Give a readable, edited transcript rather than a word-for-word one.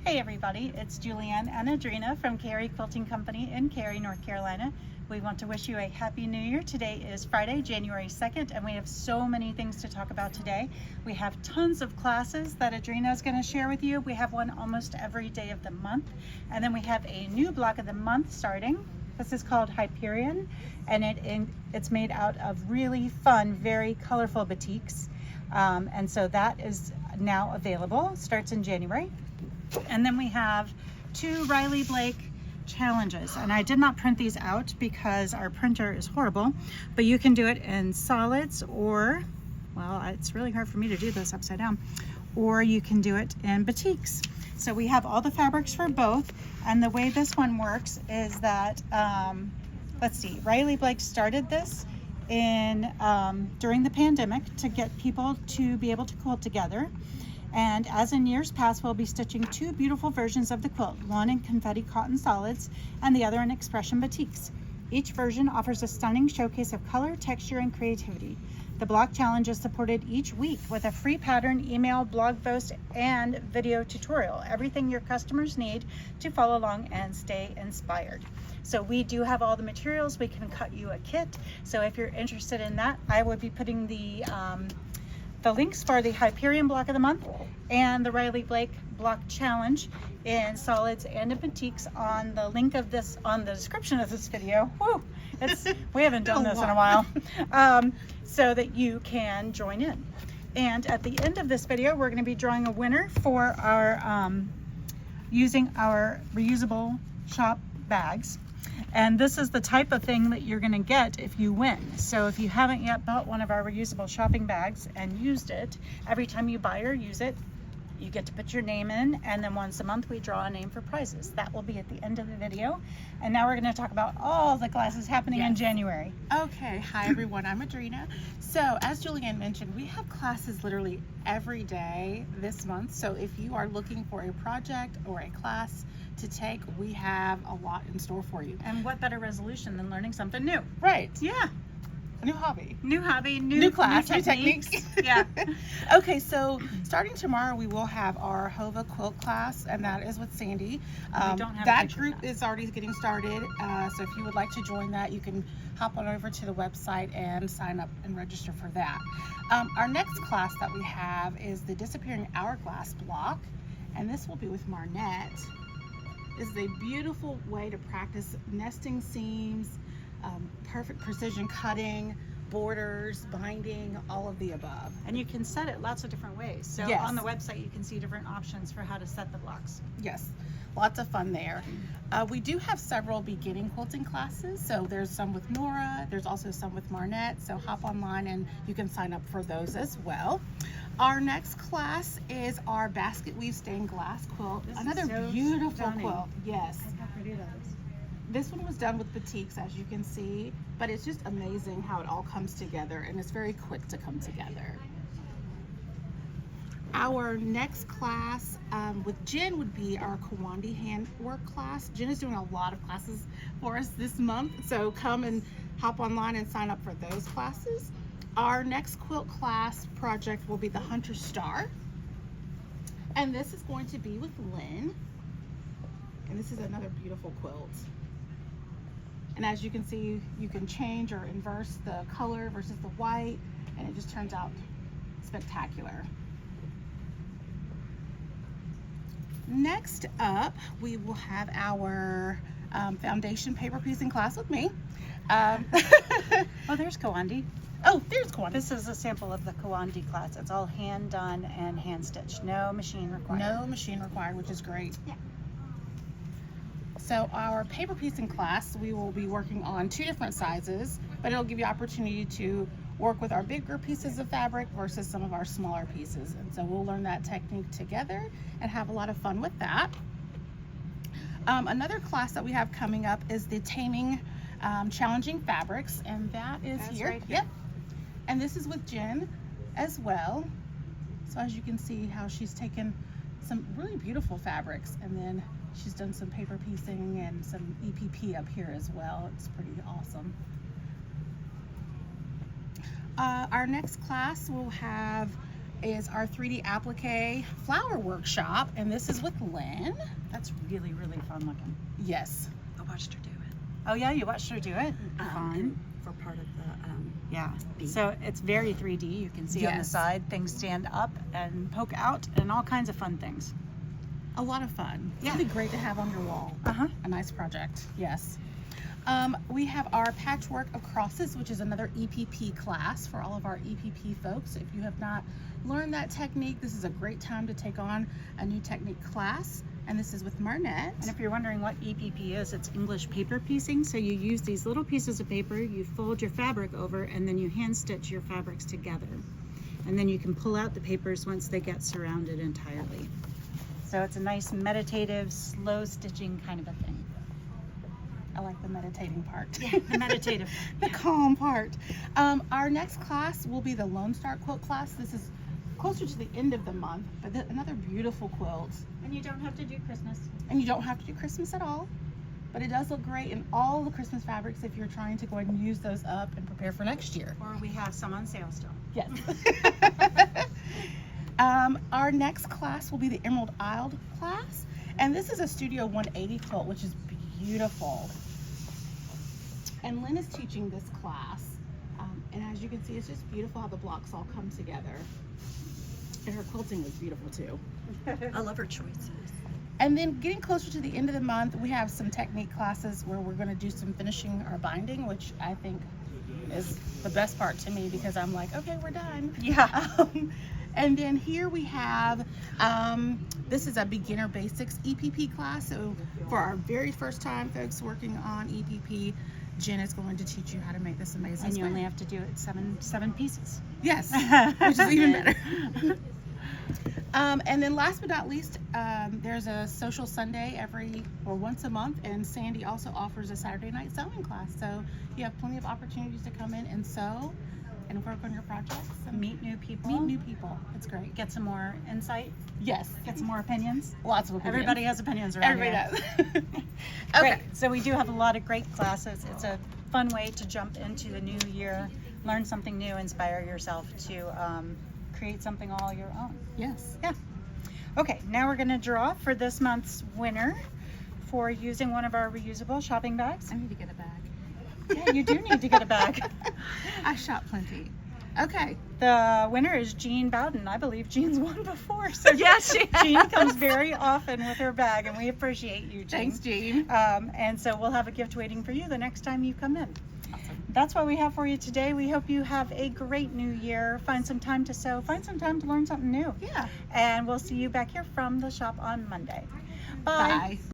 Hey everybody, it's Julianne and Adrena from Cary Quilting Company in Cary, North Carolina. We want to wish you a Happy New Year. Today is Friday, January 2nd, and we have so many things to talk about today. We have tons of classes that Adrena is going to share with you. We have one almost every day of the month. And then we have a new block of the month starting. This is called Hyperion, and it's made out of really fun, very colorful batiks. And so that is now available, starts in January. And then we have two Riley Blake challenges, and I did not print these out because our printer is horrible, but you can do it in solids, or, well, it's really hard for me to do this upside down, or you can do it in batiks. So we have all the fabrics for both, and the way this one works is that, let's see, Riley Blake started this during the pandemic to get people to be able to quilt together. And as in years past, we'll be stitching two beautiful versions of the quilt, one in confetti cotton solids and the other in expression batiks. Each version offers a stunning showcase of color, texture, and creativity. The block challenge is supported each week with a free pattern, email, blog post, and video tutorial. Everything your customers need to follow along and stay inspired. So we do have all the materials. We can cut you a kit. So if you're interested in that, I would be putting the links for the Hyperion block of the month and the Riley Blake block challenge in solids and in batiks on the link of this, on the description of this video. Woo! We haven't done this in a while. So that you can join in. And at the end of this video, we're going to be drawing a winner for our using our reusable shop bags. And this is the type of thing that you're going to get if you win. So if you haven't yet bought one of our reusable shopping bags and used it, every time you buy or use it, you get to put your name in, and then once a month we draw a name for prizes. That will be at the end of the video. And now we're going to talk about all the classes happening in January. Okay, hi everyone, I'm Adrena. So as Julianne mentioned, we have classes literally every day this month. So if you are looking for a project or a class to take, we have a lot in store for you. And what better resolution than learning something new? Right. Yeah. New hobby. New hobby, new class, new techniques. Yeah. Okay, so starting tomorrow, we will have our Hova quilt class, and that is with Sandy. That group is already getting started. So if you would like to join that, you can hop on over to the website and sign up and register for that. Our next class that we have is the Disappearing Hourglass block, and this will be with Marnette. This is a beautiful way to practice nesting seams, perfect precision cutting, borders, binding, all of the above. And you can set it lots of different ways. So yes, on the website you can see different options for how to set the blocks. Yes, lots of fun there. We do have several beginning quilting classes. So there's some with Nora, there's also some with Marnette. So hop online and you can sign up for those as well. Our next class is our basket weave stained glass quilt. Another beautiful quilt. Yes. Look how pretty that is. This one was done with batiks, as you can see, but it's just amazing how it all comes together, and it's very quick to come together. Our next class with Jen would be our Kawandi handwork class. Jen is doing a lot of classes for us this month, so come and hop online and sign up for those classes. Our next quilt class project will be the Hunter Star, and this is going to be with Lynn, and this is another beautiful quilt. And as you can see, you can change or inverse the color versus the white, and it just turns out spectacular. Next up, we will have our foundation paper piecing class with me. Oh, there's Kawandi. Oh, there's Kawandi. This is a sample of the Kawandi class. It's all hand done and hand stitched. No machine required. No machine required, which is great. Yeah. So our paper piecing class, we will be working on two different sizes, but it'll give you opportunity to work with our bigger pieces of fabric versus some of our smaller pieces. And so we'll learn that technique together and have a lot of fun with that. Another class that we have coming up is the Taming Challenging Fabrics, and that's here. Right here. Yep. And this is with Jen as well. So as you can see how she's taken some really beautiful fabrics, and then she's done some paper piecing and some EPP up here as well. It's pretty awesome. Our next class will have is our 3D applique flower workshop, and this is with Lynn. That's really, really fun looking. Yes. I watched her do it. Oh yeah, you watched her do it? Fun. For part of the Yeah. beat. So it's very 3D. You can see on the Yes. side things stand up and poke out and all kinds of fun things. A lot of fun. Yeah. Really great to have on your wall. Uh-huh. A nice project. Yes. We have our patchwork of crosses, which is another EPP class for all of our EPP folks. If you have not learned that technique, this is a great time to take on a new technique class. And this is with Marnette. And if you're wondering what EPP is, it's English paper piecing. So you use these little pieces of paper, you fold your fabric over, and then you hand stitch your fabrics together. And then you can pull out the papers once they get surrounded entirely. So it's a nice meditative, slow stitching kind of a thing. I like the meditating part. Yeah, the meditative. The calm part. Our next class will be the Lone Star quilt class. This is closer to the end of the month, but another beautiful quilt. And you don't have to do Christmas. And you don't have to do Christmas at all, but it does look great in all the Christmas fabrics if you're trying to go ahead and use those up and prepare for next year. Or we have some on sale still. Yes. Our next class will be the Emerald Isle class, and this is a Studio 180 quilt, which is beautiful. And Lynn is teaching this class, and as you can see, it's just beautiful how the blocks all come together. And her quilting is beautiful too. I love her choices. And then getting closer to the end of the month, we have some technique classes where we're going to do some finishing our binding, which I think is the best part to me because I'm like, okay, we're done. Yeah. And then here we have, this is a beginner basics EPP class. So for our very first time folks working on EPP, Jen is going to teach you how to make this amazing And you sweater. only have to do it seven pieces. Yes, which is even better. And then last but not least, there's a social Sunday once a month, and Sandy also offers a Saturday night sewing class. So you have plenty of opportunities to come in and sew and work on your projects and Meet new people. meet new people. It's great. Get some more insight. Yes, Get some more opinions. lots of opinions. Everybody has opinions around Everybody here. does. Great. Okay. So we do have a lot of great classes. It's a fun way to jump into the new year, learn something new, inspire yourself to create something all your own. Yes. Yeah. Okay, now we're going to draw for this month's winner for using one of our reusable shopping bags. I need to get a bag. Yeah, you do need to get a bag. I shop plenty. Okay. The winner is Jean Bowden. I believe Jean's won before. So Yeah, she Jean comes very often with her bag, and we appreciate you, Jean. Thanks, Jean. And so we'll have a gift waiting for you the next time you come in. Awesome. That's what we have for you today. We hope you have a great new year. Find some time to sew. Find some time to learn something new. Yeah. And we'll see you back here from the shop on Monday. Bye. Bye.